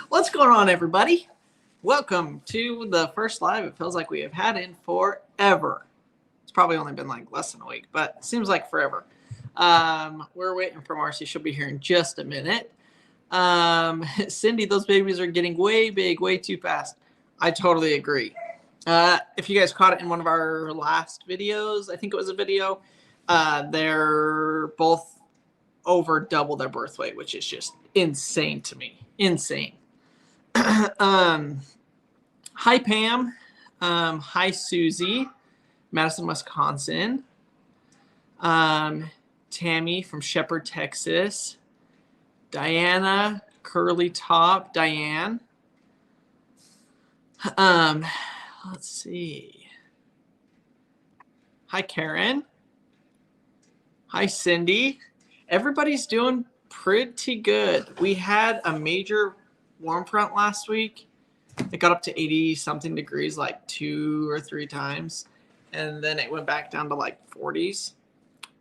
What's going on, everybody? Welcome to the first live it feels like we have had in forever. It's probably only been like less than a week, but it seems like forever. We're waiting for Marcy. She'll be here in just a minute. Cindy, those babies are getting way big, way too fast. I totally agree. If you guys caught it in one of our last videos, I think it was a video, they're both over double their birth weight, which is just insane to me. Insane. Hi, Pam. Hi, Susie. Madison, Wisconsin. Tammy from Shepherd, Texas. Diana, Curly Top, Diane. Let's see. Hi, Karen. Hi, Cindy. Everybody's doing pretty good. We had a major warm front last week. It got up to 80 something degrees like 2 or 3 times. And then it went back down to like 40s.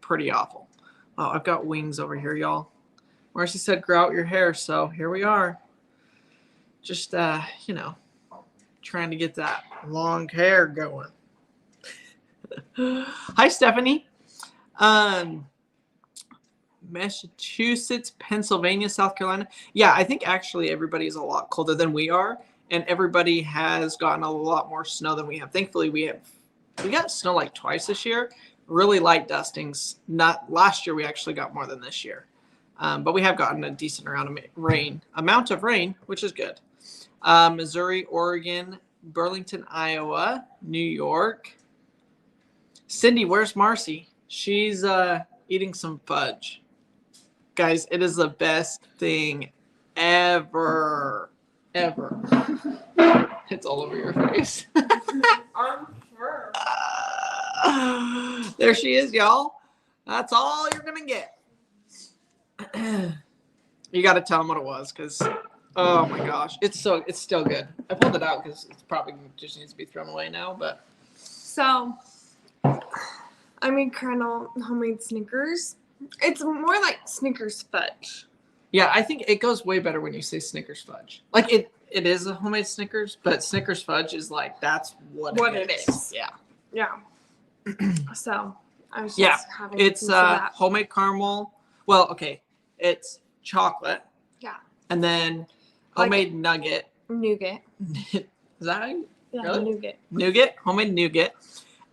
Pretty awful. Oh, I've got wings over here, y'all. Marcy said grow out your hair, so here we are. Just, trying to get that long hair going. Hi, Stephanie. Massachusetts, Pennsylvania, South Carolina. Yeah, I think actually everybody is a lot colder than we are, and everybody has gotten a lot more snow than we have. Thankfully, we got snow like twice this year. Really light dustings. Not last year. We actually got more than this year, but we have gotten a decent amount of rain, which is good. Missouri, Oregon, Burlington, Iowa, New York. Cindy, where's Marcy? She's eating some fudge. Guys, it is the best thing ever. It's all over your face. There she is, y'all. That's all you're going to get. You got to tell them what it was because, oh my gosh, it's still good. I pulled it out because it's probably just needs to be thrown away now, but. So, I made Colonel homemade Snickers. It's more like Snickers fudge. Yeah, I think it goes way better when you say Snickers fudge. Like it is a homemade Snickers, but Snickers fudge is like that's what it is. Yeah. Yeah. So I was just having it's homemade caramel. Well, okay, it's chocolate. Yeah. And then homemade nougat. Nougat. Is that how you? Yeah, really? nougat. Nougat, homemade nougat,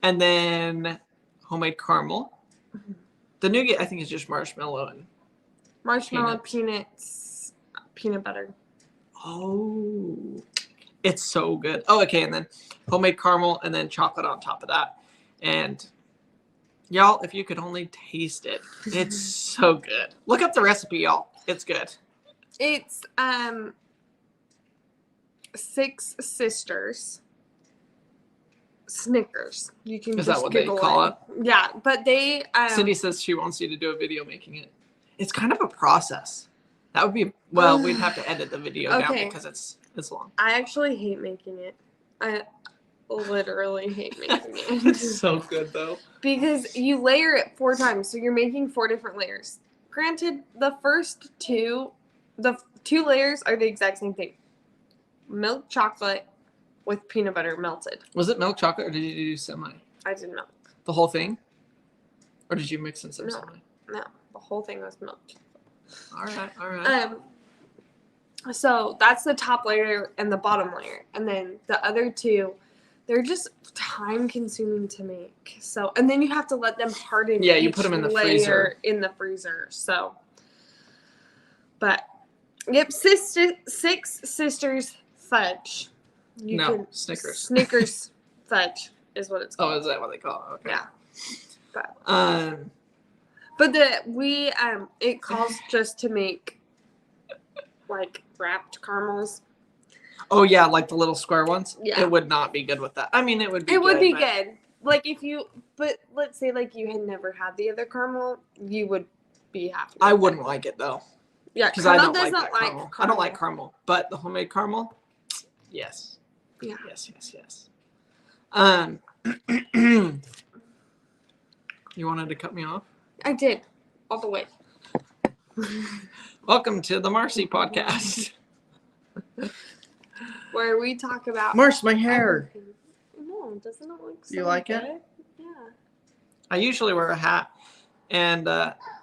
and then homemade caramel. Mm-hmm. The nougat, I think, is just marshmallow and peanuts, peanut butter. Oh, it's so good. Oh, okay, and then homemade caramel and then chocolate on top of that. And y'all, if you could only taste it, it's so good. Look up the recipe, y'all. It's good. It's 6 sisters. Snickers. You can. Is just that what they call it? Yeah, but they. Cindy says she wants you to do a video making it. It's kind of a process. That would be we'd have to edit the video down because it's long. I actually hate making it. I literally hate making it. It's so good though. Because you layer it 4 times, so you're making 4 different layers. Granted, the first 2 layers are the exact same thing. Milk chocolate with peanut butter melted. Was it milk chocolate or did you do semi? I did milk. The whole thing? Or did you mix in some semi? No, the whole thing was milk chocolate. All right. So that's the top layer and the bottom layer. And then the other 2, they're just time consuming to make. So, and then you have to let them harden. Yeah, you put them in the freezer. So, but, yep, 6 sisters fudge. Snickers. Snickers fudge is what it's called. Oh, is that what they call it? Okay. Yeah. But it calls just to make like wrapped caramels. Oh yeah, like the little square ones. Yeah. It would not be good with that. I mean, it would be. It would be good. Like but let's say like you had never had the other caramel, you would be happy. I wouldn't like it though. Yeah, because I don't like that caramel. I don't like caramel, but the homemade caramel, yes. Yeah. Yes. You wanted to cut me off? I did. All the way. Welcome to the Marcy podcast. where we talk about Marsh, my hair. everything. No, doesn't it look so You like good? it? Yeah. I usually wear a hat, and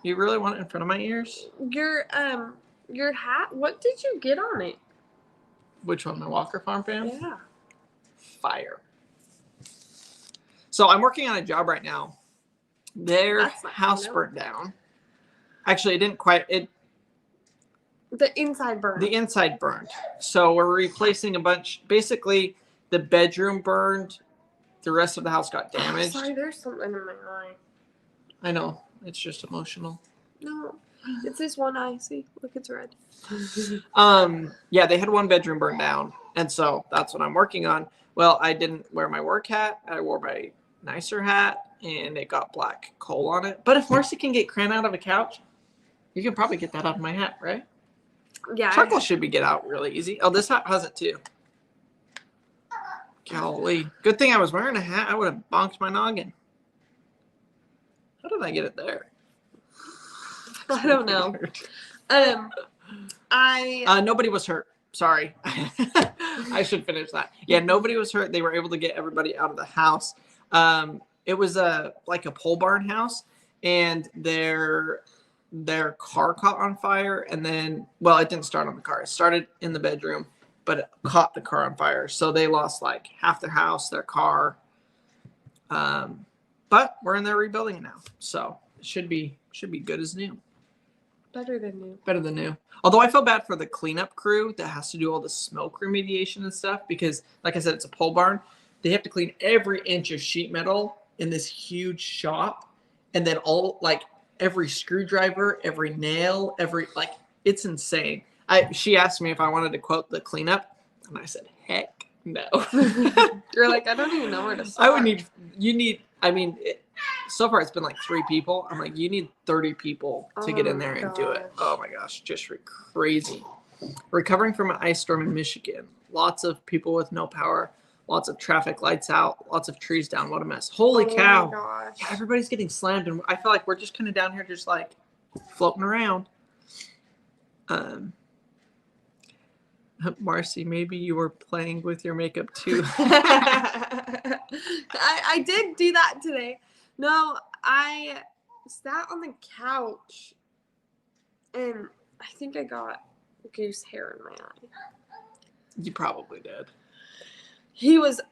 you really want it in front of my ears? Your hat, what did you get on it? Which one, the Walker Farm fam? Yeah. Fire. So I'm working on a job right now. Their That's not house fun, no. burnt down. Actually, it didn't quite. The inside burned. The inside burned. So we're replacing a bunch. Basically, the bedroom burned. The rest of the house got damaged. Sorry, there's something in my eye. I know. It's just emotional. No, it's this one eye. See, look, it's red. Yeah, they had one bedroom burned down, and so that's what I'm working on. Well, I didn't wear my work hat. I wore my nicer hat, and it got black coal on it. But if Marcy can get crayon out of a couch, you can probably get that out of my hat, right? Yeah. Charcoal should be get out really easy. Oh, this hat has it too. Golly. Good thing I was wearing a hat. I would have bonked my noggin. How did I get it there? I don't know. Nobody was hurt. Sorry. I should finish that. Yeah, nobody was hurt. They were able to get everybody out of the house. It was like a pole barn house, and their car caught on fire, and then, well, it didn't start on the car. It started in the bedroom, but it caught the car on fire. So they lost like half their house, their car. But we're in there rebuilding it now. So it should be good as new. Better than new. Better than new. Although I feel bad for the cleanup crew that has to do all the smoke remediation and stuff because, like I said, it's a pole barn. They have to clean every inch of sheet metal in this huge shop. And then every screwdriver, every nail, it's insane. She asked me if I wanted to quote the cleanup, and I said, heck no. You're like, I don't even know where to start. So far it's been like 3 people. I'm like, you need 30 people to get in there and do it. gosh. Oh my gosh, just crazy. Recovering from an ice storm in Michigan. Lots of people with no power. Lots of traffic lights out. Lots of trees down. What a mess. Holy cow. Oh my gosh. Yeah, everybody's getting slammed, and I feel like we're just kind of down here just like floating around. Marcy, maybe you were playing with your makeup too. I did do that today. No, I sat on the couch and I think I got goose hair in my eye. You probably did. He was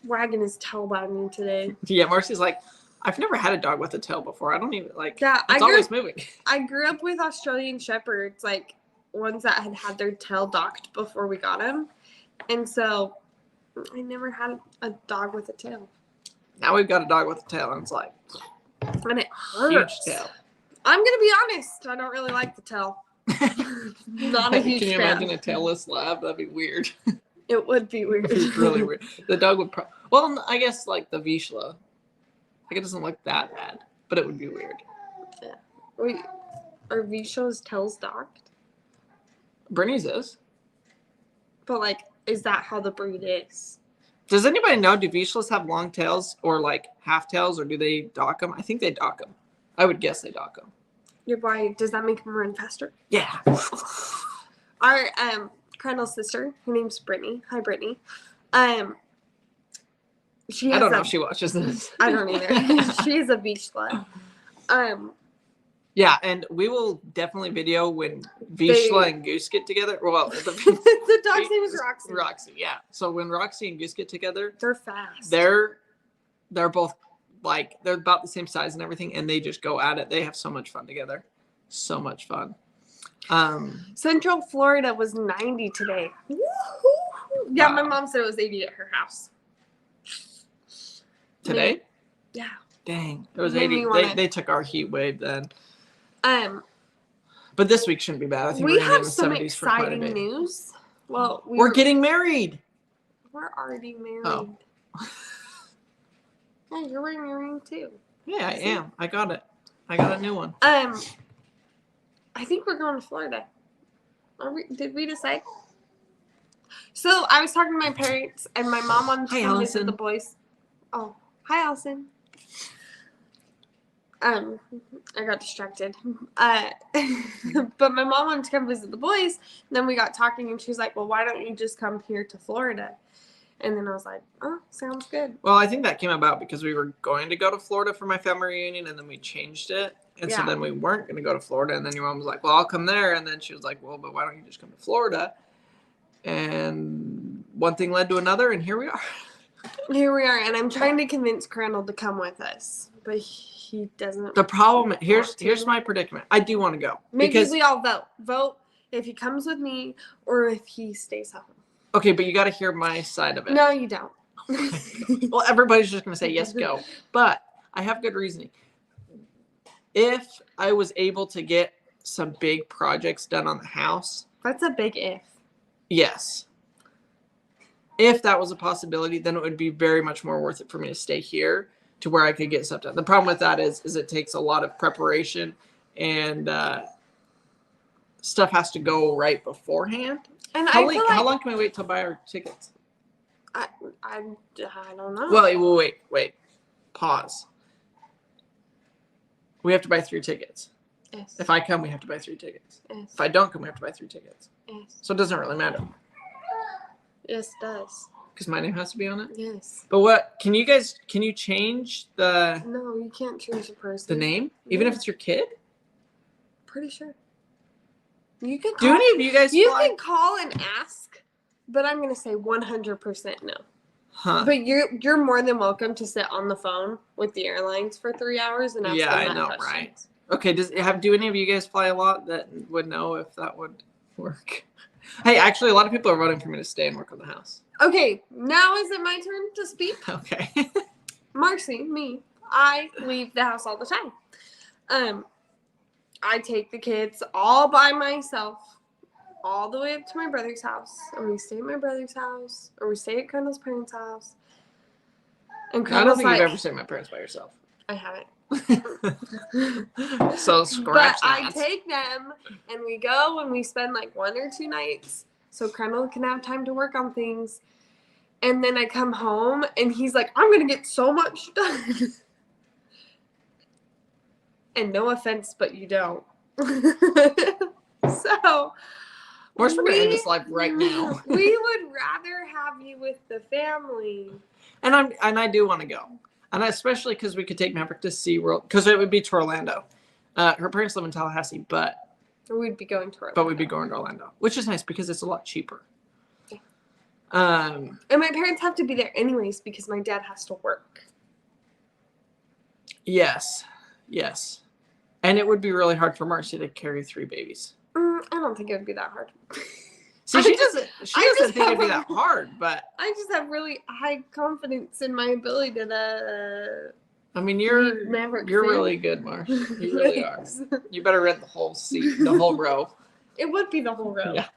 wagging his tail by me today. Yeah, Marcy's like, I've never had a dog with a tail before. I don't even Yeah, it's always moving. I grew up with Australian Shepherds, like ones that had their tail docked before we got them. And so I never had a dog with a tail. Now we've got a dog with a tail, and it's like, and it hurts. Huge tail. I'm going to be honest. I don't really like the tail. Not a huge Can you fan. imagine a tailless lab? That'd be weird. It would be weird. It's really weird. The dog would well, I guess like the Vizsla. Like it doesn't look that bad, but it would be weird. Yeah. Wait, are Vizsla's tails docked? Brittany's is. But like, is that how the breed is? Does anybody know, do Vizslas have long tails or like half tails, or do they dock them? I think they dock them. I would guess they dock them. Why does that make them run faster? Yeah. Our Crandall's sister, her name's Brittany. Hi, Brittany. She has I don't know if she watches this. I don't either. She is a Vizsla. Yeah, and we will definitely video when Vizsla and Goose get together. Well, the dog's name is Roxy. Roxy, yeah. So when Roxy and Goose get together, they're fast. They're both like, they're about the same size and everything, and they just go at it. They have so much fun together. So much fun. Central Florida was 90 today. Yeah, wow. My mom said it was 80 at her house. Today? Yeah. Dang. It was 80. They took our heat wave then. But this week shouldn't be bad. I think we have some 70s exciting news. Well, we're getting married. We're already married. Oh. Yeah, you're wearing your ring too. Yeah, I am. I got it. I got a new one. I think we're going to Florida. Did we decide? So I was talking to my parents, and my mom wanted to come visit the boys. Oh, hi, Allison. I got distracted. But my mom wanted to come visit the boys. And then we got talking, and she was like, well, why don't you just come here to Florida? And then I was like, oh, sounds good. Well, I think that came about because we were going to go to Florida for my family reunion, and then we changed it. And so then we weren't going to go to Florida. And then your mom was like, well, I'll come there. And then she was like, well, but why don't you just come to Florida? And one thing led to another, and here we are. Here we are. And I'm trying to convince Crandall to come with us. But he doesn't. The problem, here's my predicament. I do want to go. Maybe we all vote. Vote if he comes with me or if he stays home. Okay, but you got to hear my side of it. No, you don't. Well, everybody's just going to say, yes, go. But I have good reasoning. If I was able to get some big projects done on the house. That's a big if. Yes. If that was a possibility, then it would be very much more worth it for me to stay here to where I could get stuff done. The problem with that is it takes a lot of preparation and stuff has to go right beforehand. And how long can we wait to buy our tickets? I don't know. Well, wait. Pause. We have to buy 3 tickets. Yes. If I come, we have to buy 3 tickets. Yes. If I don't come, we have to buy 3 tickets. Yes. So it doesn't really matter. Yes, it does. Because my name has to be on it? Yes. But what, can you change No, you can't change the person. the name? Even if it's your kid? Pretty sure. You can Do any of you guys fly? can call and ask, but I'm going to say 100% no. Huh. But you're more than welcome to sit on the phone with the airlines for 3 hours and ask them that know, questions. right? Okay, do any of you guys fly a lot that would know if that would work? Hey, actually, a lot of people are voting for me to stay and work on the house. Okay, now is it my turn to speak? Okay. Marcy, me, I leave the house all the time. I take the kids all by myself all the way up to my brother's house, and we stay at my brother's house, or we stay at Crandall's parents' house. And I don't think like, you've ever stayed at my parents by yourself. I haven't. So scratch but that. I take them, and we go, and we spend like 1 or 2 nights, so Crandall can have time to work on things. And then I come home, and he's like, I'm going to get so much done. And no offense, but you don't. So... We're going to end this live right now. We would rather have you with the family. And I do want to go. And especially because we could take Maverick to SeaWorld. Because it would be to Orlando. Her parents live in Tallahassee, but we'd be going to Orlando. But we'd be going to Orlando. Which is nice because it's a lot cheaper. Yeah. And my parents have to be there anyways because my dad has to work. Yes. And it would be really hard for Marcy to carry 3 babies. I don't think it would be that hard. See, she doesn't think it'd be that hard, but I just have really high confidence in my ability to. I mean, you're really good, Marsh. You really are. You better read the whole seat, the whole row. It would be the whole row. Yeah.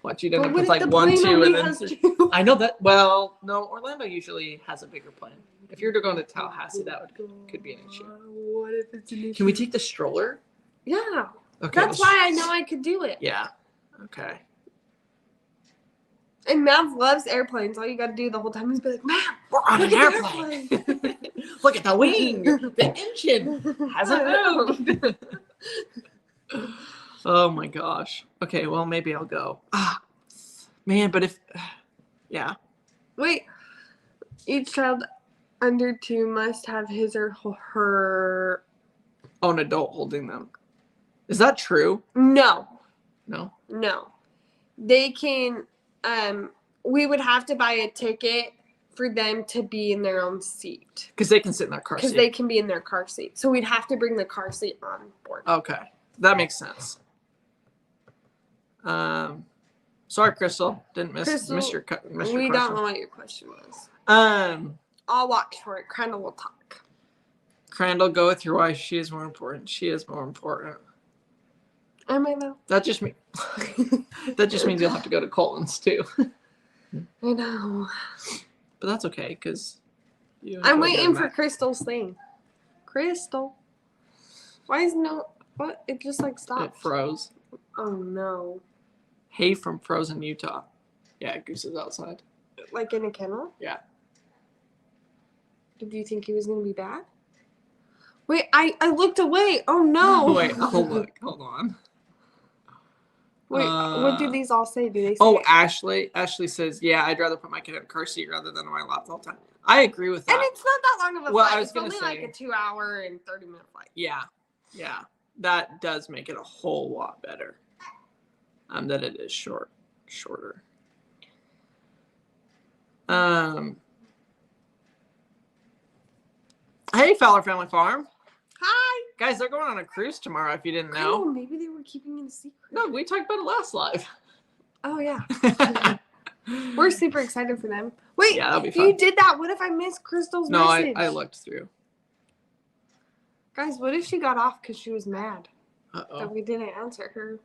Watch you end up with like 1, 2, and then 2. I know that. Well, no, Orlando usually has a bigger plane. If you're going to Tallahassee, that could be an issue. What if it's an issue? Can we take the stroller? Yeah. Okay. That's why I know I could do it. Yeah. Okay. And Mav loves airplanes. All you got to do the whole time is be like, Mav, we're on an airplane. Look at the wing. The engine hasn't moved. Oh my gosh. Okay, well, maybe I'll go. Man, but yeah. Wait. Each child under 2 must have his or her own adult holding them. Is that true? No. They can, we would have to buy a ticket for them to be in their own seat. Because they can sit in their car seat. Because they can be in their car seat. So we'd have to bring the car seat on board. Okay. That makes sense. Sorry, Crystal. Didn't miss your question. We don't know what your question was. I'll watch for it. Crandall will talk. Crandall, go with your wife. She is more important. She is more important. I might know. That just means you'll have to go to Colton's too. I know. But that's okay because I'm waiting for Crystal's thing. Crystal. Why is what? It just like stopped. It froze. Oh no. Hay from frozen Utah. Yeah, Goose is outside. Like in a kennel? Yeah. Did you think he was gonna be bad? Wait, I looked away. Oh no. Wait, I'll look. Hold on. Wait, what do these all say? Do they say? Oh, Ashley. Ashley says, yeah, I'd rather put my kid in a car seat rather than on my lap all the time. I agree with that. And it's not that long of a Well, flight. I was It's gonna only say- like a 2-hour and 30-minute flight. Yeah. That does make it a whole lot better. That it is shorter. Hey, Fowler Family Farm. Hi. Guys, they're going on a cruise tomorrow, if you didn't Oh, know. maybe they were keeping it a secret. No, we talked about it last live. Oh, yeah. We're super excited for them. Wait, Yeah, that'll be fun. you did that. What if I missed Crystal's No, message? I looked through. Guys, what if she got off because she was mad that Uh-oh. we didn't answer her?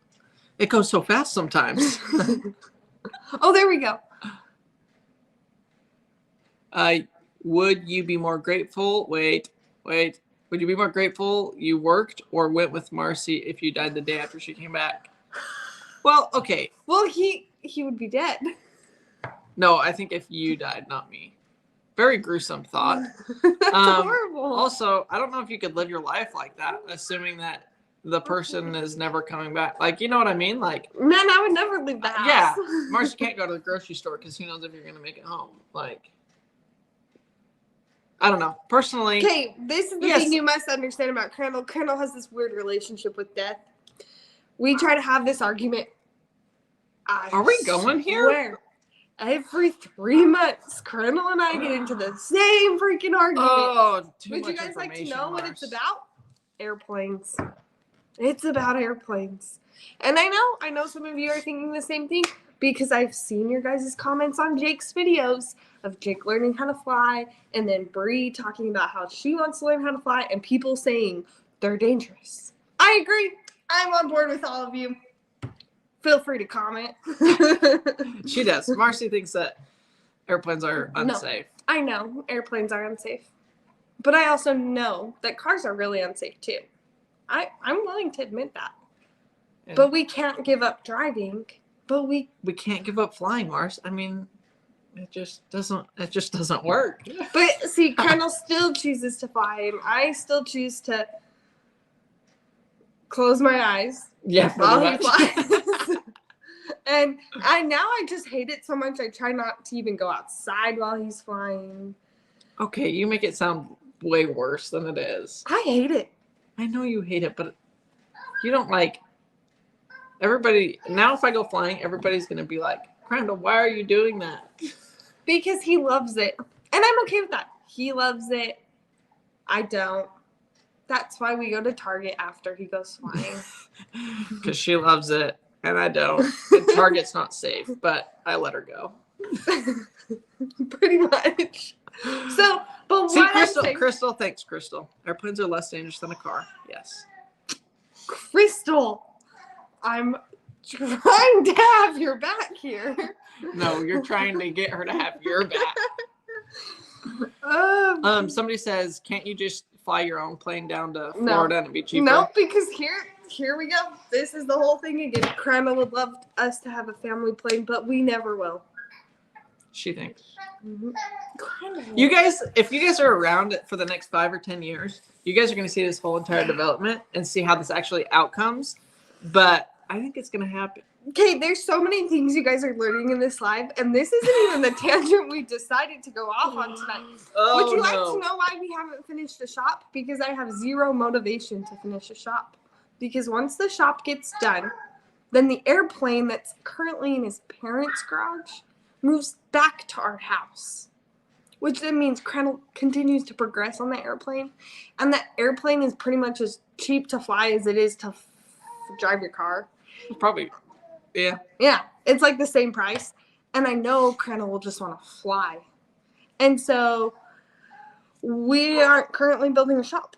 It goes so fast sometimes. Oh, there we go. Would you be more grateful? Wait. Would you be more grateful you worked or went with Marcy if you died the day after she came back? Well, okay. Well, he would be dead. No, I think if you died, not me. Very gruesome thought. That's horrible. Also, I don't know if you could live your life like that, assuming that the person is never coming back. Like, you know what I mean? Like, Man, I would never leave the house. yeah, Marcy can't go to the grocery store because who knows if you're going to make it home. Like, I don't know. Personally. Okay, this is the Yes. thing you must understand about Crandall. Crandall has this weird relationship with death. We try to have this argument. Are we going here? Swear, every 3 months, Crandall and I get into the same freaking argument. Oh, too Would much you guys like to information, know what it's Mars. about? Airplanes. It's about airplanes. And I know some of you are thinking the same thing because I've seen your guys' comments on Jake's videos of Jake learning how to fly and then Bree talking about how she wants to learn how to fly and people saying they're dangerous. I agree. I'm on board with all of you. Feel free to comment. She does. Marcy thinks that airplanes are unsafe. I know airplanes are unsafe. But I also know that cars are really unsafe too. I'm willing to admit that. And But we can't give up driving. But we can't give up flying, Mars. I mean, it just doesn't work. But see, Crandall still chooses to fly, and I still choose to close my eyes Yeah, while he pretty much. flies. And I just hate it so much. I try not to even go outside while he's flying. Okay, you make it sound way worse than it is. I hate it. I know you hate it, but you don't like everybody. Now, if I go flying, everybody's going to be like, Crandall, why are you doing that? Because he loves it. And I'm okay with that. He loves it. I don't. That's why we go to Target after he goes flying. Because she loves it, and I don't. And Target's not safe, but I let her go. Pretty much. So, but See, what Crystal, thanks, Crystal. Airplanes are less dangerous than a car. Yes. Crystal, I'm trying to have your back here. No, you're trying to get her to have your back. Somebody says, can't you just fly your own plane down to Florida and it'd be cheaper? No, because here we go. This is the whole thing again. Crandall would love us to have a family plane, but we never will. She thinks. Mm-hmm. You guys, if you guys are around for the next 5 or 10 years, you guys are going to see this whole entire development and see how this actually outcomes. But I think it's going to happen. Okay, there's so many things you guys are learning in this live, and this isn't even the tangent we decided to go off on tonight. Oh, Would you like to know why we haven't finished the shop? Because I have zero motivation to finish a shop. Because once the shop gets done, then the airplane that's currently in his parents' garage moves back to our house. Which then means Crandall continues to progress on the airplane. And that airplane is pretty much as cheap to fly as it is to drive your car. Probably. Yeah. Yeah, it's like the same price. And I know Crandall will just want to fly. And so we aren't currently building a shop.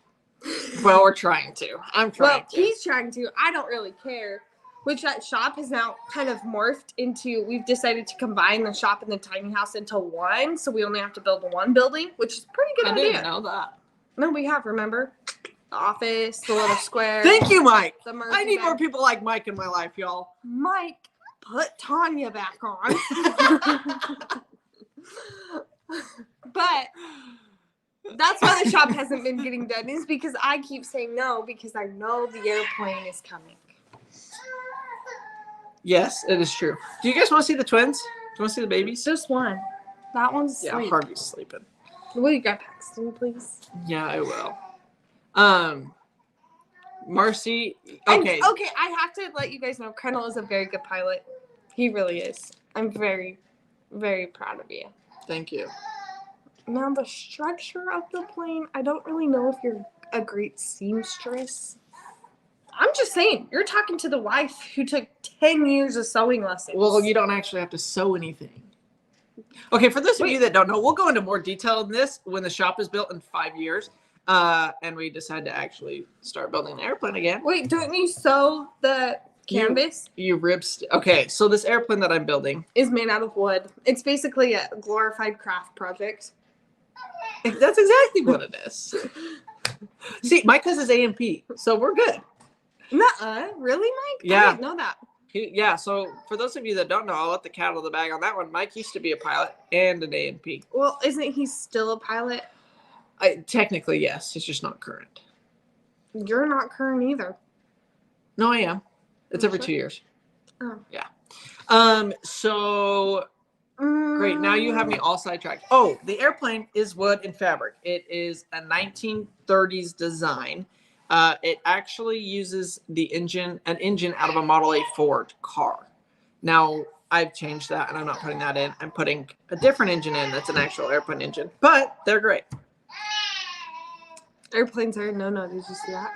Well, we're trying to. I'm trying to. He's trying to. I don't really care. Which that shop has now kind of morphed into, we've decided to combine the shop and the tiny house into one. So we only have to build one building, which is a pretty good idea. I didn't know that. No, we have, remember? The office, the little square. Thank you, Mike. I need more people like Mike in my life, y'all. Mike, put Tanya back on. That's why the shop hasn't been getting done, is because I keep saying no because I know the airplane is coming. Yes, it is true. Do you guys want to see the twins? Do you want to see the babies? Just one. That one's asleep. Yeah, Harvey's sleeping. Will you grab Paxton, please? Yeah, I will. Marcy. Okay. Okay, I have to let you guys know Colonel is a very good pilot. He really is. I'm very, very proud of you. Thank you. Now, the structure of the plane, I don't really know if you're a great seamstress. I'm just saying, you're talking to the wife who took 10 years of sewing lessons. Well, you don't actually have to sew anything. Okay, for those of you that don't know, we'll go into more detail in this when the shop is built in 5 years. And we decide to actually start building an airplane again. Wait, don't you sew the canvas? You ribs. Okay, so this airplane that I'm building is made out of wood. It's basically a glorified craft project. That's exactly what it is. See, Mike has his A&P, so we're good. Nuh-uh. Really, Mike? Yeah. I didn't know that. Yeah, so for those of you that don't know, I'll let the cat out of the bag on that one. Mike used to be a pilot and an A&P. Well, isn't he still a pilot? Technically, yes. It's just not current. You're not current either. No, I am. It's every 2 years. Oh. Yeah. So great. Now you have me all sidetracked. Oh, the airplane is wood and fabric. It is a 1930s design. It actually uses an engine out of a Model A Ford car. Now, I've changed that, and I'm not putting that in. I'm putting a different engine in that's an actual airplane engine. But they're great. Airplanes are no. Did you see that?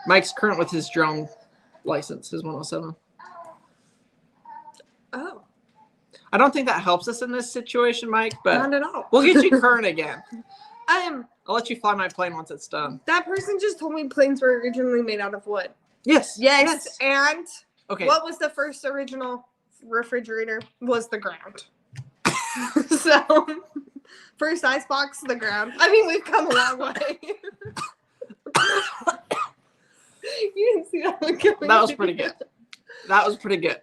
Mike's current with his drone license, his 107. Oh. I don't think that helps us in this situation, Mike, but not at all. We'll get you current again. I'll let you fly my plane once it's done. That person just told me planes were originally made out of wood. Yes. And okay. What was the first original refrigerator? Was the ground. So, first icebox, the ground. I mean, we've come a long way. You didn't see that one coming. That was pretty good. That was pretty good.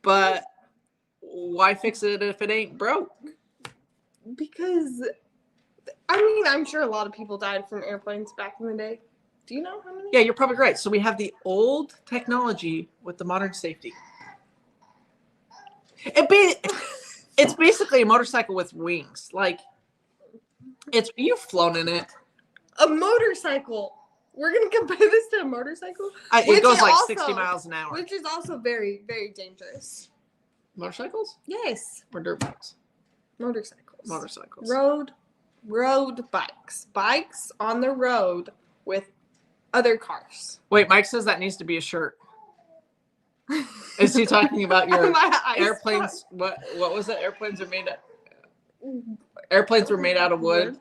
But why fix it if it ain't broke? Because, I mean, I'm sure a lot of people died from airplanes back in the day. Do you know how many? Yeah, you're probably right. So we have the old technology with the modern safety. It's basically a motorcycle with wings. Like, you've flown in it. A motorcycle. We're going to compare this to a motorcycle? It goes like 60 miles an hour. Which is also very, very dangerous. Motorcycles? Yes. Or dirt bikes? Motorcycles. Road bikes. Bikes on the road with other cars. Wait, Mike says that needs to be a shirt. Is he talking about your airplanes? What was it? Airplanes were made out of wood.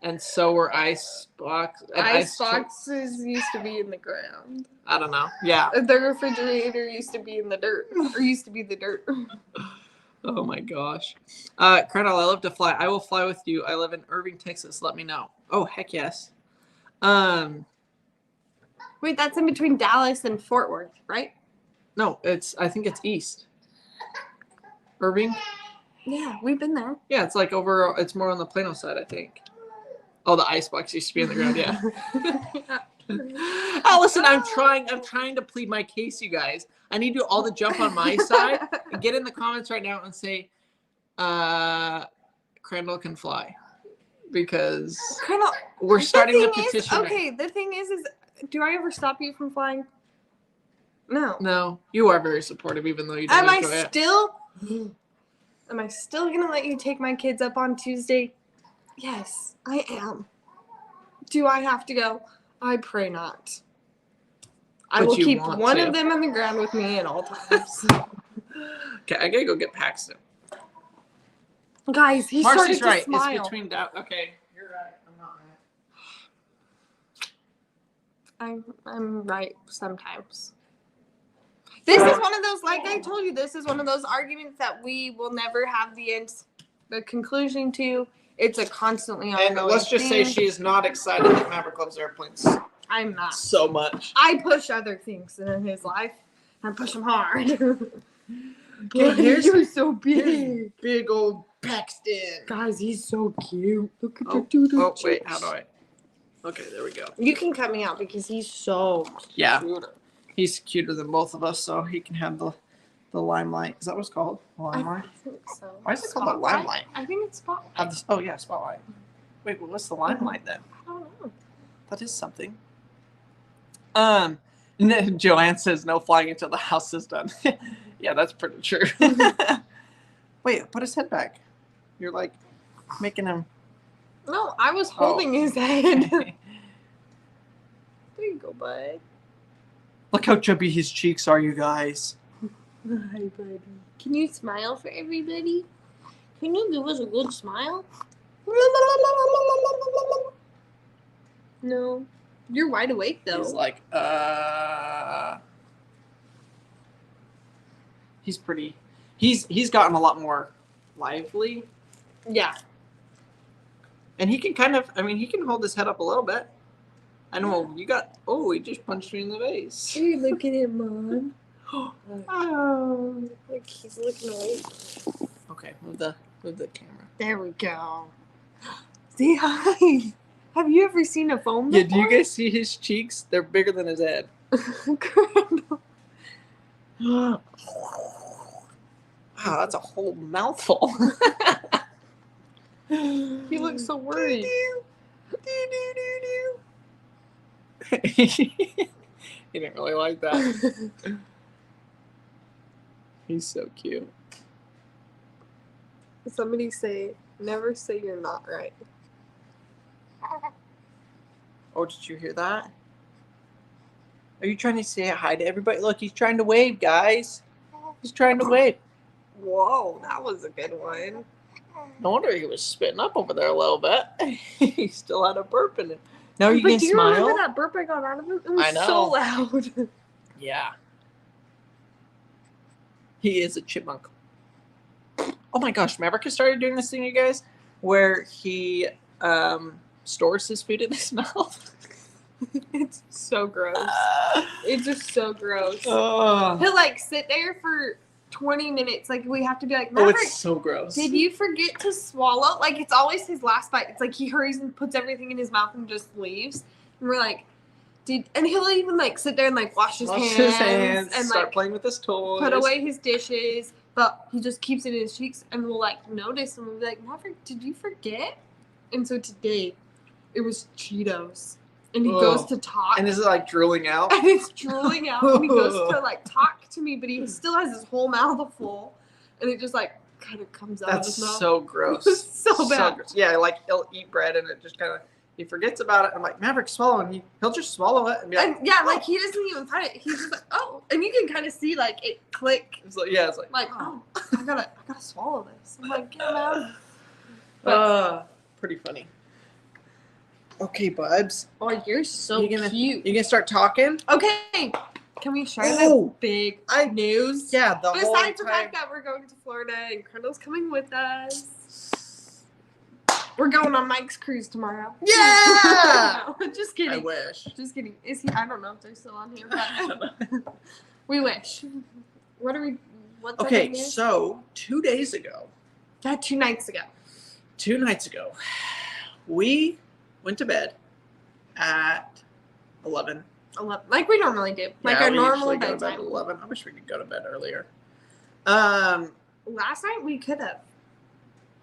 And so were ice boxes. Ice boxes used to be in the ground. I don't know. Yeah. The refrigerator used to be in the dirt. Or used to be the dirt. Oh my gosh. Colonel, I love to fly. I will fly with you. I live in Irving, Texas. Let me know. Oh, heck yes. Wait, that's in between Dallas and Fort Worth, right? No, I think it's east. Irving? Yeah, we've been there. Yeah, it's like it's more on the Plano side, I think. Oh, the icebox used to be in the ground, yeah. Oh, listen, I'm trying to plead my case, you guys. I need you all to jump on my side and get in the comments right now and say, Crandall can fly. Because we're starting the petition. Okay, the thing is, do I ever stop you from flying? No. No, you are very supportive, even though you don't enjoy it. Am I still going to let you take my kids up on Tuesday? Yes, I am. Do I have to go? I pray not. I will keep one of them on the ground with me at all times. Okay, I gotta go get Paxton. Guys, he's starting to right. smile. It's between okay, you're right. I'm not right. I'm right sometimes. This is one of those, like I told you, this is one of those arguments that we will never have the conclusion to. It's a constantly ongoing And let's just say she is not excited that Maverick loves airplanes. I'm not. So much. I push other things in his life. I push him hard. You're so big. Big old Paxton. Guys, he's so cute. Look at Oh, the doodle oh wait, cheeks. how do I? Okay, there we go. You can cut me out because he's so Yeah. cute. He's cuter than both of us, so he can have the limelight. Is that what it's called? The limelight? I think so. Why is it called the Spotlight? limelight? I think it's spotlight. Have this, oh yeah, spotlight. Wait, well, what's the limelight then? I don't know. That is something. And then Joanne says no flying until the house is done. Yeah, that's pretty true. Wait, put his head back. You're like making him. No, I was holding his head. There you go, bud. Look how chubby his cheeks are, you guys. Hi, buddy. Can you smile for everybody? Can you give us a good smile? No. You're wide awake, though. He's like, He's pretty. He's gotten a lot more lively. Yeah. And he can kind of, I mean, he can hold his head up a little bit. I know you got, oh, he just punched me in the face. Hey, look at him, Mom. Oh, look, he's looking away. Okay, move the camera. There we go. Say hi. Have you ever seen a foam Yeah, before? do you guys see his cheeks? They're bigger than his head. Wow, that's a whole mouthful. He looks so worried. He didn't really like that. He's so cute. Somebody say, never say you're not right. Oh, did you hear that? Are you trying to say hi to everybody? Look, he's trying to wave, guys. He's trying to wave. Whoa, that was a good one. No wonder he was spitting up over there a little bit. He still had a burp in it. Now you But can do you smile. remember that burp I got out of him? It was I know. so loud. Yeah. He is a chipmunk. Oh my gosh, Maverick has started doing this thing, you guys, where he stores his food in his mouth. It's so gross. It's just so gross. Oh, He'll like sit there for 20 minutes. Like we have to be like, Maverick, it's so gross. did you forget to swallow? Like it's always his last bite. It's like he hurries and puts everything in his mouth and just leaves. And we're like, and he'll even like sit there and like wash his hands and start like playing with his toys. put away his dishes. But he just keeps it in his cheeks and we'll like notice and we'll be like, Maverick, did you forget? And so today it was Cheetos. And he goes to talk. And is it like drooling out? And it's drooling out. And he goes to like talk to me, but he still has his whole mouth full. And it just like kind of comes out of his mouth. That's so gross. It's so bad. Gross. Yeah, like he'll eat bread and it just kind of, he forgets about it. I'm like, Maverick, swallow. And he'll just swallow it. And be like, And yeah, like he doesn't even find it. He's just like, oh. And you can kind of see like it click. It's like, yeah, it's like, Oh, I gotta swallow this. I'm like, get him out. Pretty funny. Okay, Bubs. Oh, you're so You gonna- cute. You gonna start talking? Okay. Can we share Oh, that big news? Yeah, the whole Besides the entire... fact that we're going to Florida and Kendall's coming with us. We're going on Mike's cruise tomorrow. Yeah! No, just kidding. I wish. Just kidding. Is he? I don't know if they're still on here. But we wish. What are we? What's our Okay, name here? so 2 days ago, 2 nights ago. 2 nights ago, we went to bed at 11. 11, like we normally do, like Yeah, our we normal usually go to bed bedtime. at 11. I wish we could go to bed earlier. Last night we could have.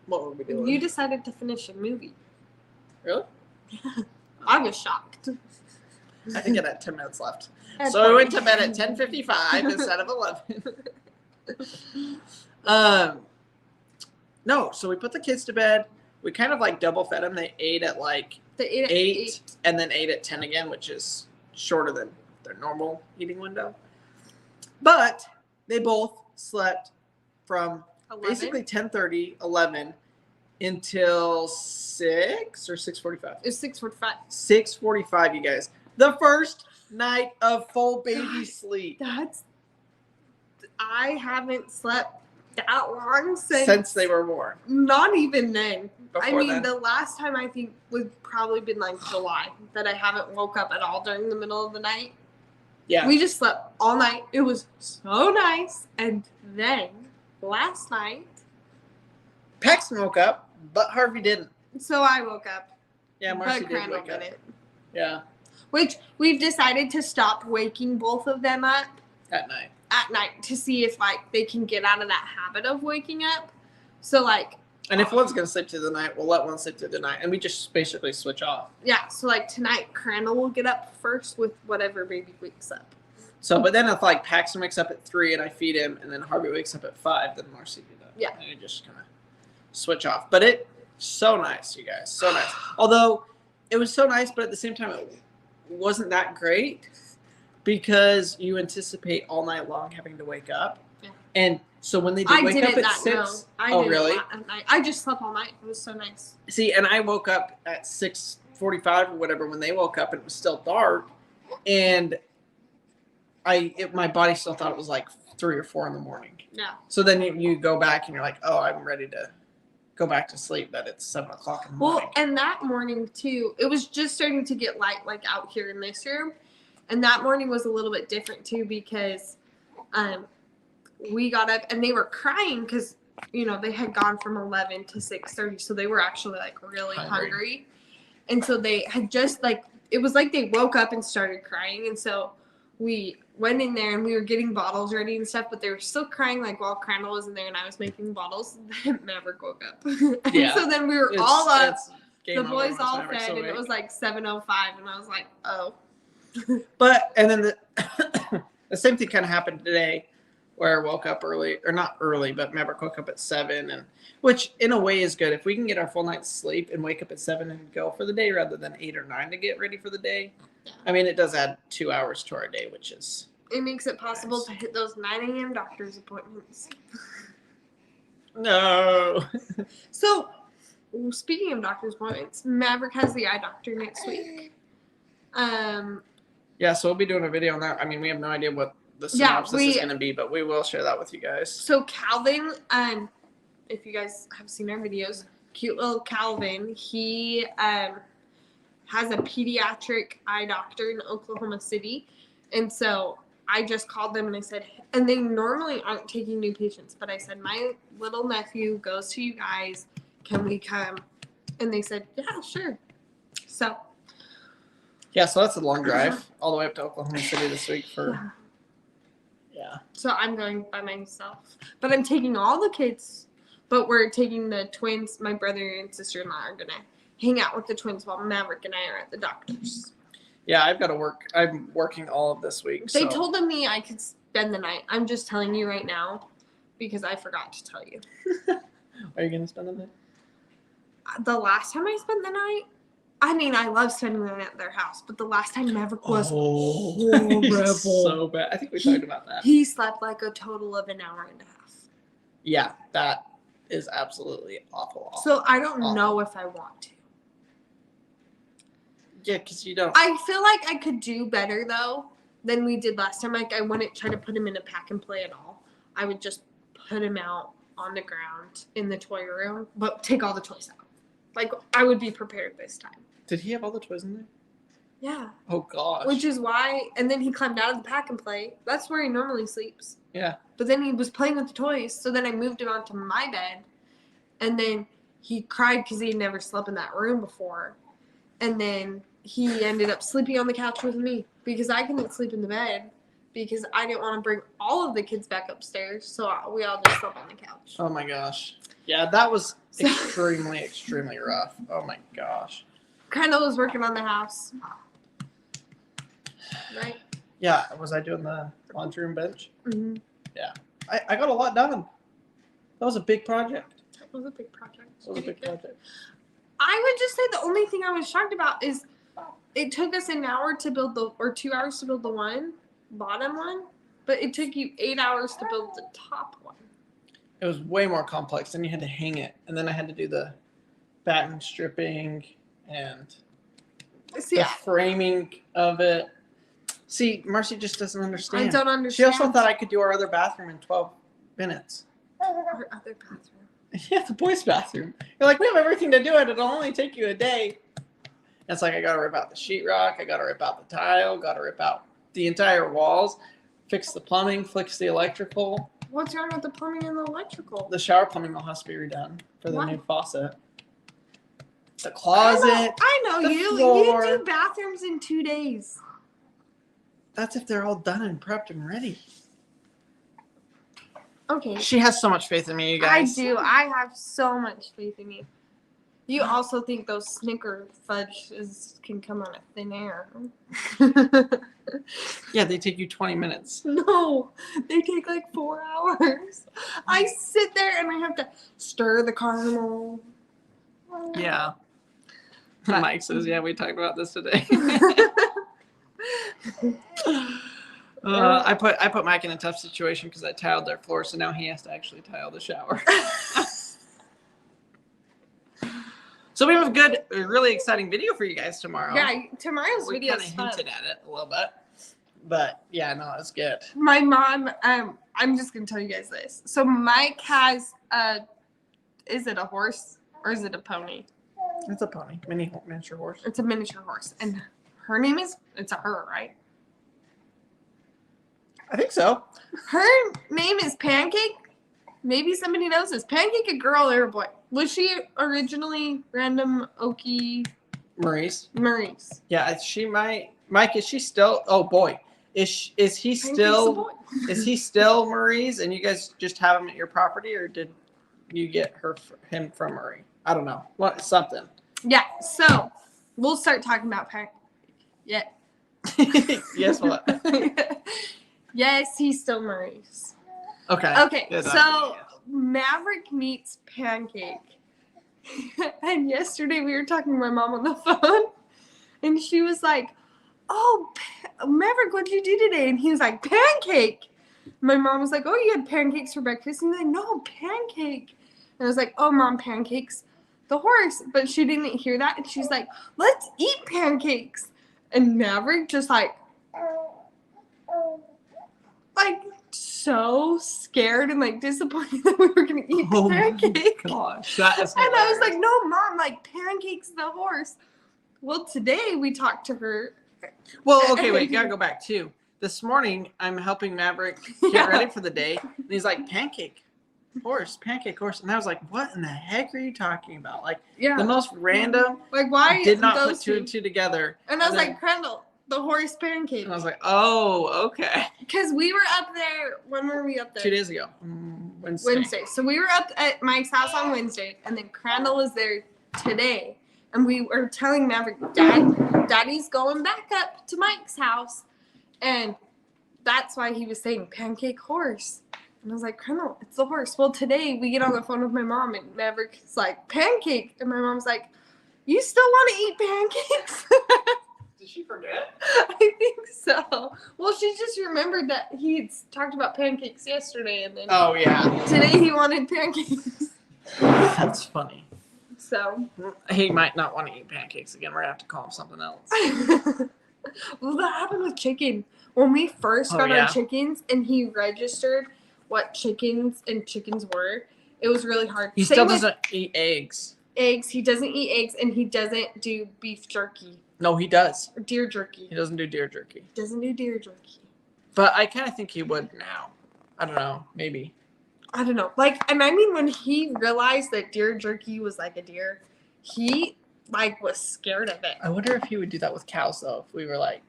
What were we doing? You decided to finish a movie. Really? I was shocked. I think it had 10 minutes left. That's So we went to funny. bed at 10:55 instead of 11. No, so we put the kids to bed. We kind of like double fed them. They ate at like They ate at 8 and then ate at 10 again, which is shorter than their normal eating window. But they both slept from 11. basically 10:30, 11 until 6 or 6:45. It was 6:45. 6:45, you guys. The first night of full baby sleep I haven't slept that long since they were born. Not even then. I Before mean, then. the last time I think would probably been like July that I haven't woke up at all during the middle of the night. Yeah. We just slept all night. It was so nice. And then last night, Paxton woke up, but Harvey didn't. So I woke up. Yeah, Marcy but did Crandall wake up. didn't. Yeah. Which we've decided to stop waking both of them up At night. to see if like they can get out of that habit of waking up. So like. And if one's gonna sleep through the night, we'll let one sleep through the night, and we just basically switch off. Yeah. So like tonight, Crandall will get up first with whatever baby wakes up. So, but then if like Paxton wakes up at 3 and I feed him, and then Harvey wakes up at 5, then Marcy do that. Yeah. And we just kind of switch off. But it's so nice, you guys, so nice. Although it was so nice, but at the same time, it wasn't that great because you anticipate all night long having to wake up. Yeah. And so when they did wake up at 6, oh really? I just slept all night. It was so nice. See, and I woke up at 6:45 or whatever when they woke up, and it was still dark, and my body still thought it was like 3 or 4 in the morning. Yeah. So then you go back and you're like, oh, I'm ready to go back to sleep. But it's 7 o'clock in the morning. Well, and that morning too, it was just starting to get light, like out here in this room, and that morning was a little bit different too because, we got up and they were crying because they had gone from 11 to 6:30, so they were actually like really hungry, and so they had just like it was like they woke up and started crying, and so we went in there and we were getting bottles ready and stuff, but they were still crying like while Crandall was in there and I was making bottles. Maverick woke up. And so then we were all up. The boys all fed, and it was like 7:05, and I was like, oh. But and then the same thing kind of happened today, where I woke up early, or not early, but Maverick woke up at 7, and which in a way is good if we can get our full night's sleep and wake up at 7 and go for the day rather than 8 or 9 to get ready for the day. Yeah. I mean, it does add 2 hours to our day, which is. It makes it possible to hit those 9 a.m. doctor's appointments. No. So, speaking of doctor's appointments, Maverick has the eye doctor next week. Yeah, so we'll be doing a video on that. I mean, we have no idea what the synopsis is going to be, but we will share that with you guys. So Calvin, if you guys have seen our videos, cute little Calvin, he has a pediatric eye doctor in Oklahoma City, and so I just called them and I said, and they normally aren't taking new patients, but I said, my little nephew goes to you guys, can we come? And they said, yeah, sure. So. Yeah, so that's a long drive all the way up to Oklahoma City this week for. Yeah. So I'm going by myself, but I'm taking all the kids, but we're taking the twins. My brother and sister-in-law are going to hang out with the twins while Maverick and I are at the doctor's. Yeah, I've got to work. I'm working all of this week. They told me I could spend the night. I'm just telling you right now because I forgot to tell you. Are you going to spend the night? The last time I spent the night, I mean, I love spending the night at their house, but the last time Maverick was horrible. So bad. I think we talked about that. He slept like a total of an hour and a half. Yeah, that is absolutely awful. So I don't know if I want to. Yeah, because you don't. I feel like I could do better, though, than we did last time. Like, I wouldn't try to put him in a pack and play at all. I would just put him out on the ground in the toy room, but take all the toys out. Like, I would be prepared this time. Did he have all the toys in there? Yeah. Oh, gosh. Which is why, and then he climbed out of the pack and play. That's where he normally sleeps. Yeah. But then he was playing with the toys, so then I moved him onto my bed, and then he cried because he had never slept in that room before. And then he ended up sleeping on the couch with me because I couldn't sleep in the bed because I didn't want to bring all of the kids back upstairs, so we all just slept on the couch. Oh, my gosh. Yeah, that was extremely, extremely rough. Oh, my gosh. Crandall was working on the house. Right? Yeah. Was I doing the laundry room bench? Mm-hmm. Yeah. I got a lot done. That was a big project. That was a big project. I would just say the only thing I was shocked about is it took us an hour to build or 2 hours to build the bottom one, but it took you 8 hours to build the top one. It was way more complex. Then you had to hang it, and then I had to do the batten stripping and the framing of it. See, Marcy just doesn't understand. I don't understand. She also thought I could do our other bathroom in 12 minutes. Our other bathroom? Yeah, the boys' bathroom. You're like, we have everything to do it. It'll only take you a day. And it's like, I got to rip out the sheetrock. I got to rip out the tile. Got to rip out the entire walls. Fix the plumbing. Fix the electrical. What's wrong with the plumbing and the electrical? The shower plumbing will have to be redone for the Why? new faucet. The closet. I know the you. floor. You do bathrooms in 2 days. That's if they're all done and prepped and ready. Okay. She has so much faith in me, you guys. I do. I have so much faith in you. You also think those Snicker fudges can come out of thin air. Yeah, they take you 20 minutes. No, they take like 4 hours. I sit there and I have to stir the caramel. Yeah. Mike says, yeah, we talked about this today. I put Mike in a tough situation because I tiled their floor, so now he has to actually tile the shower. So we have a good, really exciting video for you guys tomorrow. Yeah, tomorrow's video is We fun. kind of hinted at it a little bit, but yeah, no, it's good. My mom, I'm just gonna tell you guys this. So Mike has is it a horse or is it a pony? It's a pony, miniature horse. It's a miniature horse, and her name is, it's a her, right? I think so. Her name is Pancake. Maybe somebody knows this. Pancake, a girl or a boy? Was she originally Random Okie Maurice. Maurice? Yeah, she might. Mike, is she still? Oh boy, is he Pancake's still? a boy. Is he still Maurice? And you guys just have him at your property, or did you get him from Murray? I don't know. What something? Yeah. So we'll start talking about Pancake. Yeah. Yes. What? Yes, he's still Maurice. Okay. Okay. Good, So Maverick meets Pancake. And yesterday we were talking to my mom on the phone, and she was like, "Oh, Maverick, what'd you do today?" And he was like, "Pancake." My mom was like, "Oh, you had pancakes for breakfast?" And he's like, "No, Pancake." And I was like, "Oh, Mom, Pancake's the horse." But she didn't hear that, and she's like, "Let's eat pancakes." And Maverick just like so scared and like disappointed that we were gonna eat Pancake. Gosh, that is. And I was like, "No, Mom, like Pancake's the horse." Well, today we talked to her. Well, okay, wait, gotta go back too. This morning, I'm helping Maverick get ready for the day, and he's like, pancake horse. And I was like, what in the heck are you talking about? Like, Yeah. the most random. Like, why Did not those put two and two together. And I was then- like, Crandall, the horse Pancake. And I was like, oh, okay. Because we were up there. When were we up there? 2 days ago. Wednesday. So we were up at Mike's house on Wednesday, and then Crandall was there today. And we were telling Maverick, Daddy's going back up to Mike's house. And that's why he was saying Pancake horse. And I was like, Crandall, it's the horse. Well, today we get on the phone with my mom, and Maverick's like, Pancake. And my mom's like, you still want to eat pancakes? Did she forget? I think so. Well, she just remembered that he talked about pancakes yesterday, and then Oh, yeah. today he wanted pancakes. That's funny. So He might not want to eat pancakes again. We're going to have to call him something else. well, that happened with chicken. When we first got yeah. our chickens, and he registered what chickens were, it was really hard. He Same still with doesn't eat eggs. eggs. He doesn't eat eggs, and he doesn't do beef jerky No, he does. or deer jerky. He doesn't do deer jerky. Doesn't do deer jerky. But I kind of think he would now. I don't know. Maybe. I don't know. Like, and I mean, when he realized that deer jerky was like a deer, he like was scared of it. I wonder if he would do that with cows, though. If we were like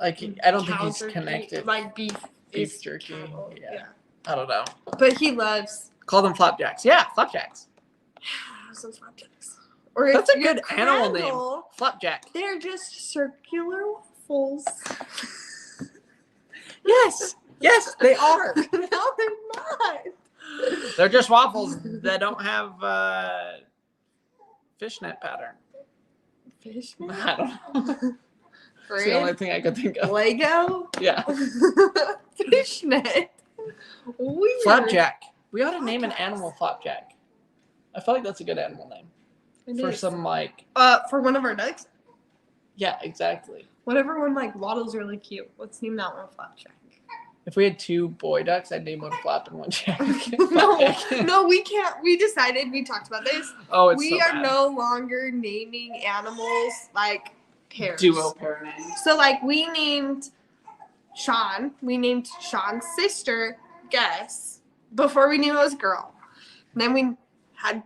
I don't think Cow he's jerky, connected. like beef is jerky. cattle, Yeah. I don't know. But he loves Call them flapjacks. Yeah, flapjacks. some flapjacks. Or That's if a you're good animal name. Crandall, Flapjack. they're just circular waffles. Yes. Yes, they are. No, they're not. They're just waffles that don't have fishnet pattern. Fishnet? I don't know. It's the only thing I could think of. Lego? Yeah. Fishnet. Weird. Flapjack. We ought to name an animal Flapjack. I feel like that's a good animal name. It For is. some like For one of our ducks. yeah, exactly. Whatever one like waddles really cute. Let's name that one Flapjack. If we had 2 boy ducks, I'd name one Flap and one Jack. No, we can't. We decided, we talked about this. Oh, it's We so are bad. no longer naming animals like pairs. Duo pair names. So like we named Sean. We named Sean's sister Gus before we knew it was a girl. And then we had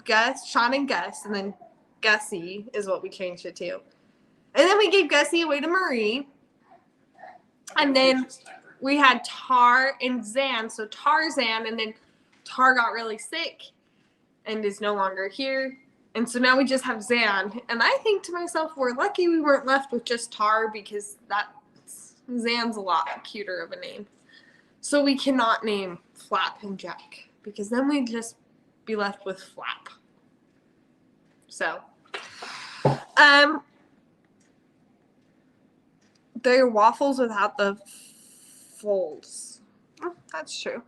Gus, Sean and Gus, and then Gussie is what we changed it to. And then we gave Gussie away to Marie. And then we had Tar and Zan. So Tarzan, and then Tar got really sick and is no longer here. And so now we just have Zan. And I think to myself, we're lucky we weren't left with just Tar, because Zan's a lot cuter of a name. So we cannot name Flap and Jack, because then we'd just be left with Flap. So, they're waffles without the folds. Oh, that's true.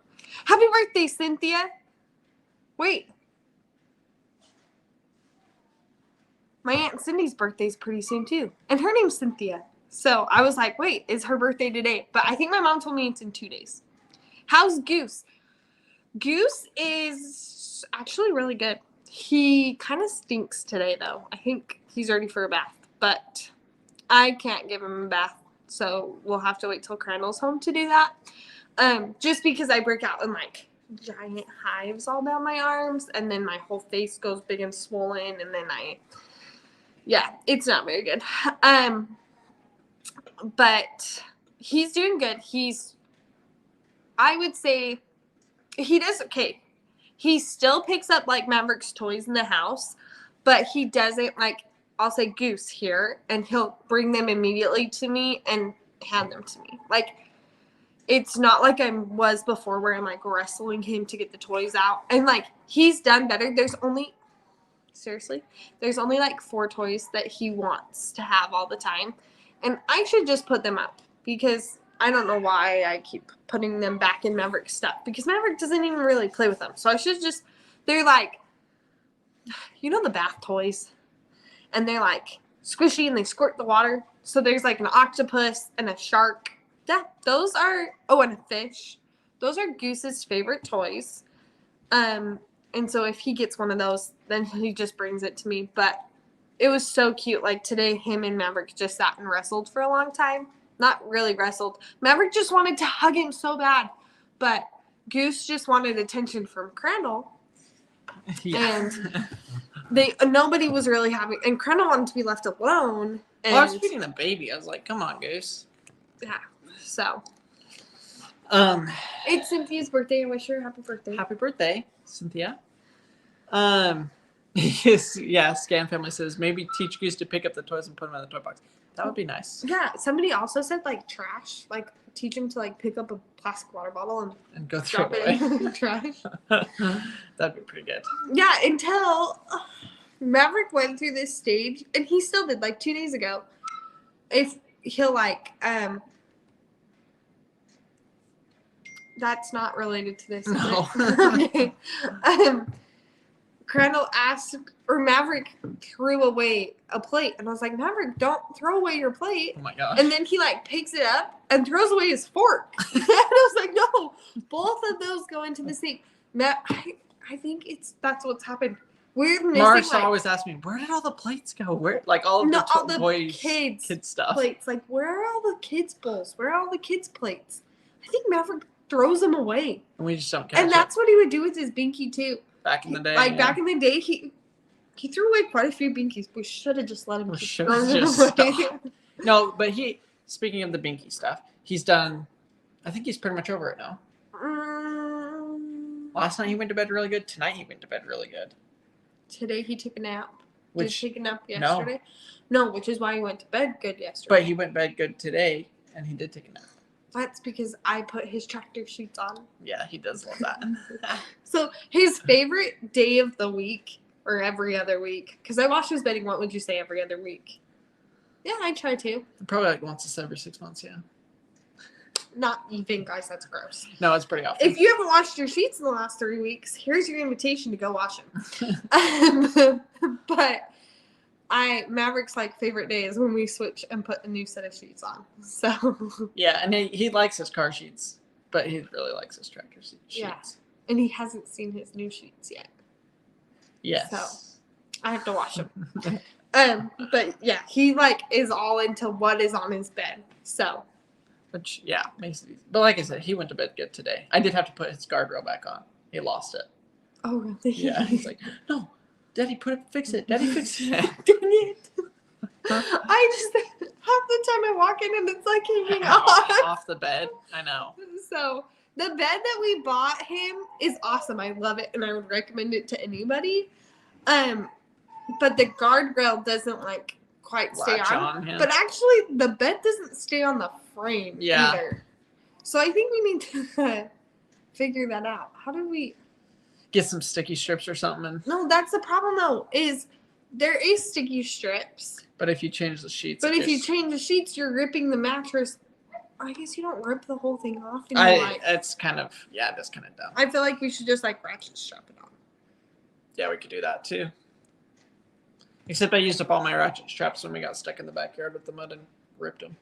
Happy birthday, Cynthia. Wait. My Aunt Cindy's birthday's pretty soon, too. And her name's Cynthia. So I was like, wait, is her birthday today? But I think my mom told me it's in 2 days. How's Goose? Goose is actually really good. He kind of stinks today, though. I think he's ready for a bath. But I can't give him a bath. So we'll have to wait till Crandall's home to do that. Just because I break out in, like, giant hives all down my arms. And then my whole face goes big and swollen. And then yeah, it's not very good. But he's doing good. I would say, he does okay. He still picks up, like, Maverick's toys in the house, but he doesn't, like, I'll say Goose here, and he'll bring them immediately to me and hand them to me. Like, it's not like I was before where I'm, like, wrestling him to get the toys out. And, like, he's done better. There's only, like, 4 toys that he wants to have all the time. And I should just put them up, because I don't know why I keep putting them back in Maverick's stuff, because Maverick doesn't even really play with them. So I should just, they're like, you know, the bath toys, and they're like squishy and they squirt the water. So there's like an octopus and a shark. And a fish. Those are Goose's favorite toys. And so if he gets one of those, then he just brings it to me. But it was so cute. Like today, him and Maverick just sat and wrestled for a long time. Not really wrestled. Maverick just wanted to hug him so bad. But Goose just wanted attention from Crandall. Yeah. And nobody was really happy. And Crandall wanted to be left alone. And I was feeding the baby. I was like, come on, Goose. Yeah. So. It's Cynthia's birthday. I wish her a happy birthday. Happy birthday, Cynthia. Yeah, Scan Family says, maybe teach Goose to pick up the toys and put them in the toy box. That would be nice. Yeah, somebody also said, like, trash. Like, teach him to, like, pick up a plastic water bottle and go throw it in the trash. That'd be pretty good. Yeah, until Maverick went through this stage, and he still did, like, 2 days ago. If he'll, like, that's not related to this. No. Okay. Crandall asked, or Maverick threw away a plate. And I was like, Maverick, don't throw away your plate. Oh, my gosh. And then he, like, picks it up and throws away his fork. And I was like, no, both of those go into the sink. I think that's what's happened. We're missing, Marsh like, always asks me, where did all the plates go? Where, like, all of the boys' kids stuff. Plates. Like, where are all the kids' bowls? Where are all the kids' plates? I think Maverick throws them away. And we just don't catch And that's what he would do with his binky, too. Back in the day. Like, back in the day, he threw away quite a few binkies. We should have just let him keep throwing them away. No, but speaking of the binky stuff, he's done, I think he's pretty much over it now. Last night he went to bed really good. Tonight he went to bed really good. Today he took a nap. Did he take a nap yesterday? No, which is why he went to bed good yesterday. But he went to bed good today, and he did take a nap. That's because I put his tractor sheets on. Yeah, he does love that. So his favorite day of the week, or every other week, because I watch his bedding, what would you say, every other week? Yeah, I try to. Probably like once every 6 months, yeah. Not even, guys, that's gross. No, it's pretty often. If you haven't washed your sheets in the last 3 weeks, here's your invitation to go wash them. But Maverick's like favorite day is when we switch and put a new set of sheets on. So yeah, and he likes his car sheets, but he really likes his tractor sheets. Yeah, and he hasn't seen his new sheets yet. Yes. So I have to wash them. But yeah, he like is all into what is on his bed. So Which, yeah, makes it easy. But like I said, he went to bed good today. I did have to put his guardrail back on. He lost it. Oh, really? Yeah, he's like, no, Daddy, fix it. Daddy, fix it. Dang it. I just, half the time I walk in and it's like hanging off the bed. I know. So the bed that we bought him is awesome. I love it and I would recommend it to anybody. But the guardrail doesn't like quite stay on. Yeah. But actually the bed doesn't stay on the frame either. So I think we need to figure that out. How do we get some sticky strips or something? No, that's the problem though, is there is sticky strips. But if you change the sheets. But if you change the sheets, you're ripping the mattress. I guess you don't rip the whole thing off. It's kind of, that's kind of dumb. I feel like we should just like ratchet strap it on. Yeah, we could do that too. Except I used up all my ratchet straps when we got stuck in the backyard with the mud and ripped them.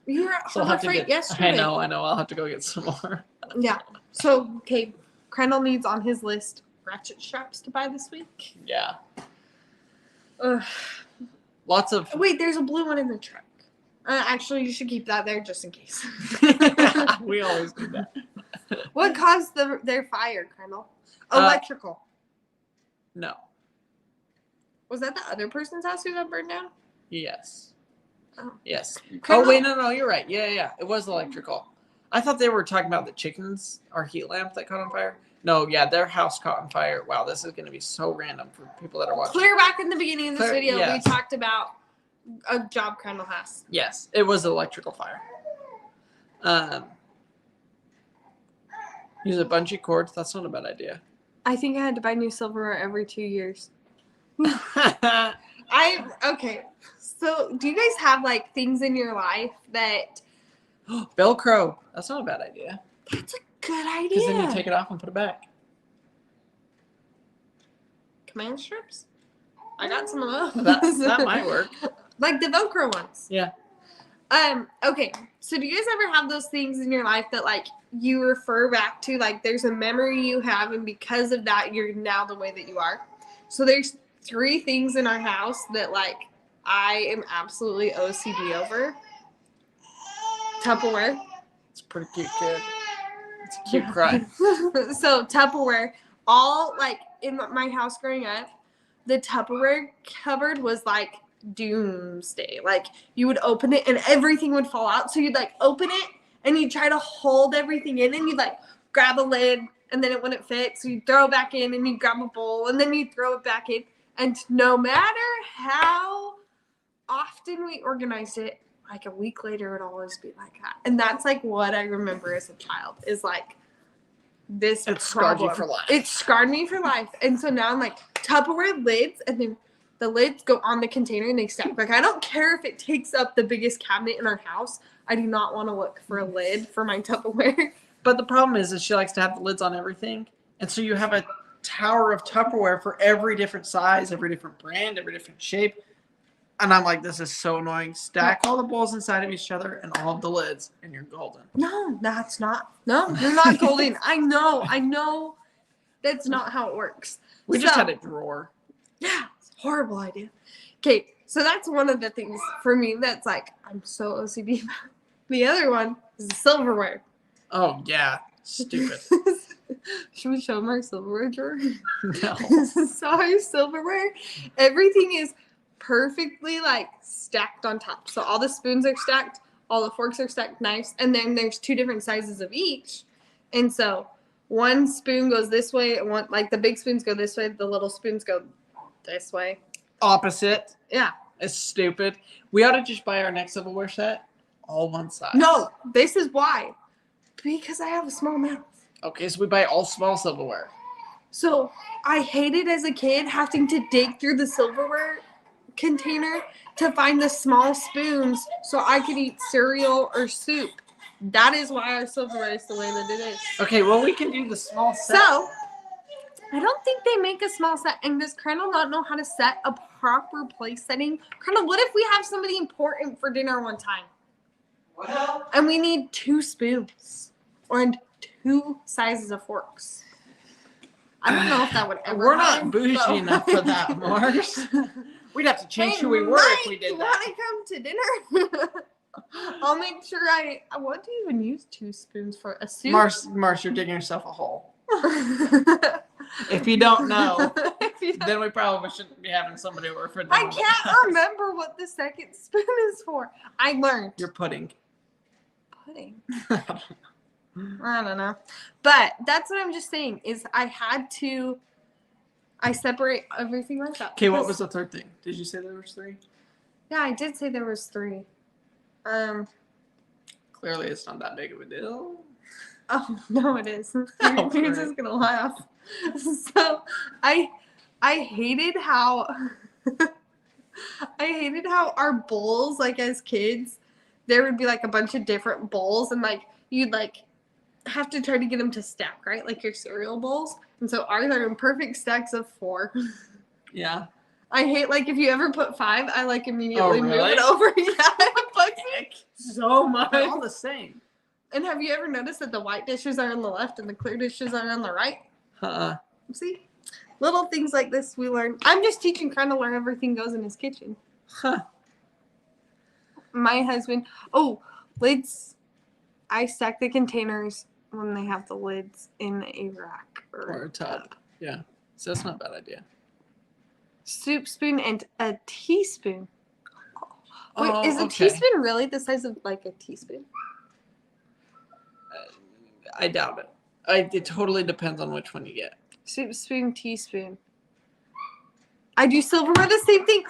You were at Harbor Freight yesterday. I know. I'll have to go get some more. Yeah. So, okay, Crandall needs on his list ratchet straps to buy this week. Yeah. Ugh. Lots of. Wait, there's a blue one in the truck. Actually, you should keep that there just in case. We always do that. What caused their fire, Crandall? Electrical. No. Was that the other person's house who got burned down? Yes. Oh. Yes. Crandall? Oh, wait, no, you're right. Yeah. It was electrical. I thought they were talking about the chickens, our heat lamp that caught on fire. No, yeah, their house caught on fire. Wow, this is going to be so random for people that are watching. Clear back in the beginning of this video, we talked about a job Crandall has. Yes, it was an electrical fire. Use a bungee cord. That's not a bad idea. I think I had to buy new silverware every 2 years. Okay. So, do you guys have like things in your life that Velcro? That's not a bad idea. That's a good idea. Because then you take it off and put it back. Command strips? I got some of those. That might work. Like the Velcro ones. Yeah. Okay. So do you guys ever have those things in your life that like you refer back to? Like there's a memory you have and because of that you're now the way that you are? So there's 3 things in our house that like I am absolutely OCD over. Tupperware. It's a pretty cute kid. It's a cute cry. So Tupperware, all like in my house growing up, the Tupperware cupboard was like doomsday. Like you would open it and everything would fall out. So you'd like open it and you'd try to hold everything in and you'd like grab a lid and then it wouldn't fit. So you'd throw it back in and you'd grab a bowl and then you'd throw it back in. And no matter how often we organized it, like a week later, it would always be like that. And that's like what I remember as a child is like this It scarred you for life. It scarred me for life. And so now I'm like Tupperware lids and then the lids go on the container and they stack. Like I don't care if it takes up the biggest cabinet in our house. I do not want to look for a lid for my Tupperware. But the problem is she likes to have the lids on everything. And so you have a tower of Tupperware for every different size, every different brand, every different shape. And I'm like, this is so annoying. Stack all the bowls inside of each other and all of the lids, and you're golden. No, that's not. No, you're not golden. I know. That's not how it works. We just had a drawer. Yeah, it's a horrible idea. Okay, so that's one of the things for me that's like, I'm so OCD about. The other one is the silverware. Oh, yeah. Stupid. Should we show them our silverware drawer? No. So our silverware, everything is perfectly like stacked on top. So all the spoons are stacked, all the forks are stacked, knives, and then there's 2 different sizes of each. And so one spoon goes this way, and one like the big spoons go this way, the little spoons go this way. Opposite. Yeah. It's stupid. We ought to just buy our next silverware set all one size. No, this is why. Because I have a small mouth. Okay, so we buy all small silverware. So I hated as a kid having to dig through the silverware container to find the small spoons so I could eat cereal or soup. That is why our silverware is the way that it is. Okay, well, we can do the small set. So I don't think they make a small set. And does Crandall not know how to set a proper place setting? Crandall, what if we have somebody important for dinner one time? Well, and we need 2 spoons and 2 sizes of forks. I don't know if that would ever We're happen, not bougie enough for that, Mars. We'd have to change who we were if we did that. Want to come to dinner? I'll make sure what do you even use 2 spoons for? A soup? Mars, you're digging yourself a hole. If you don't know, then we probably shouldn't be having somebody over for dinner. I can't remember what the second spoon is for. I learned. You're pudding. Pudding. I don't know. But that's what I'm just saying is I separate everything like that. Okay, what was the third thing? Did you say there was 3? Yeah, I did say there was 3. Clearly it's not that big of a deal. Oh, no, it is. You're just going to laugh. So, I hated how our bowls, like as kids, there would be like a bunch of different bowls and like you'd like have to try to get them to stack, right? Like your cereal bowls. And so ours are in perfect stacks of 4. Yeah. I hate like if you ever put 5, I like immediately move really? it over. Yeah, it bugs me so much. They're all the same. And have you ever noticed that the white dishes are on the left and the clear dishes are on the right? See? Little things like this we learn. I'm just teaching Crandall where everything goes in his kitchen. Huh. My husband, lids. I stack the containers when they have the lids in a rack Or a tub. Yeah. So that's not a bad idea. Soup spoon and a teaspoon. Wait, Oh, is a okay. teaspoon really the size of like a teaspoon? I doubt it. It totally depends on which one you get. Soup spoon, teaspoon. I do silverware the same thing.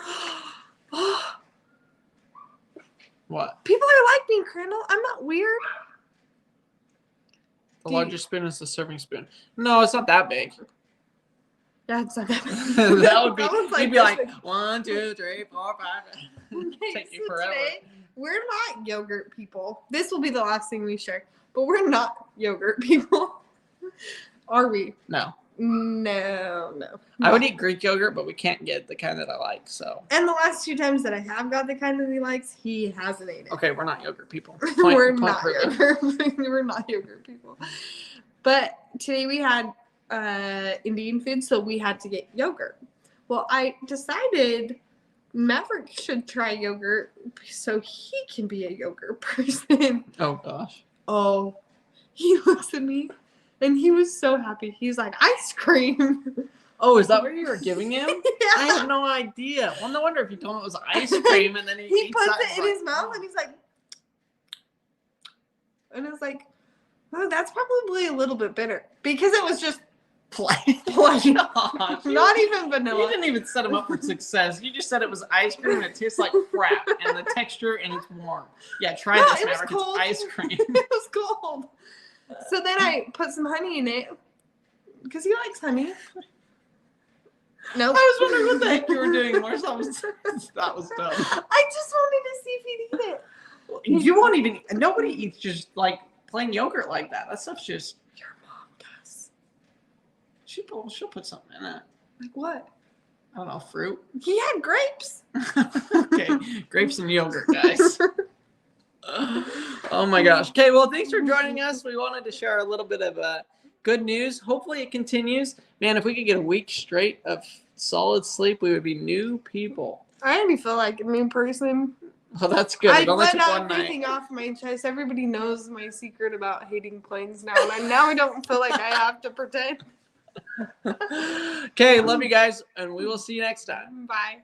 What? People are like me, Crandall. I'm not weird. The largest spoon is the serving spoon. No, it's not that big. Yeah, it's not that big. That would be. That one's You'd be like big. 1, 2, 3, 4, 5. Take you forever. Today, we're not yogurt people. This will be the last thing we share. But we're not yogurt people. Are we? No. No. I would eat Greek yogurt, but we can't get the kind that I like. So. And the last 2 times that I have got the kind that he likes, he hasn't ate it. Okay, we're not yogurt people. We're not yogurt people. But today we had Indian food, so we had to get yogurt. Well, I decided Maverick should try yogurt so he can be a yogurt person. Oh gosh. Oh, he looks at me and he was so happy. He's like, ice cream. Oh, is that what you were giving him? Yeah. I had no idea. Well, no wonder if you told him it was ice cream and then he puts it in his mouth and he's like, and I was like, oh, that's probably a little bit bitter because it was just plain. Not even vanilla. You didn't even set him up for success. You just said it was ice cream and it tastes like crap and the texture and it's warm. Yeah, try this, Maverick. It's ice cream. It was cold. So then I put some honey in it because he likes honey. No, I was wondering what the heck you were doing, Marcel. That was dumb. I just wanted to see if he'd eat it. You won't even. Nobody eats just like plain yogurt like that. That stuff's just. Your mom does. She'll put something in it. Like what? I don't know, fruit. He had grapes. Okay, grapes and yogurt, guys. Oh my gosh. Okay, well, thanks for joining us. We wanted to share a little bit of good news. Hopefully it continues. Man, if we could get a week straight of solid sleep, we would be new people. I already feel like me person. Well, that's good. I let everything off my chest. Everybody knows my secret about hating planes now, and now I don't feel like I have to pretend. Okay, love you guys, and we will see you next time. Bye.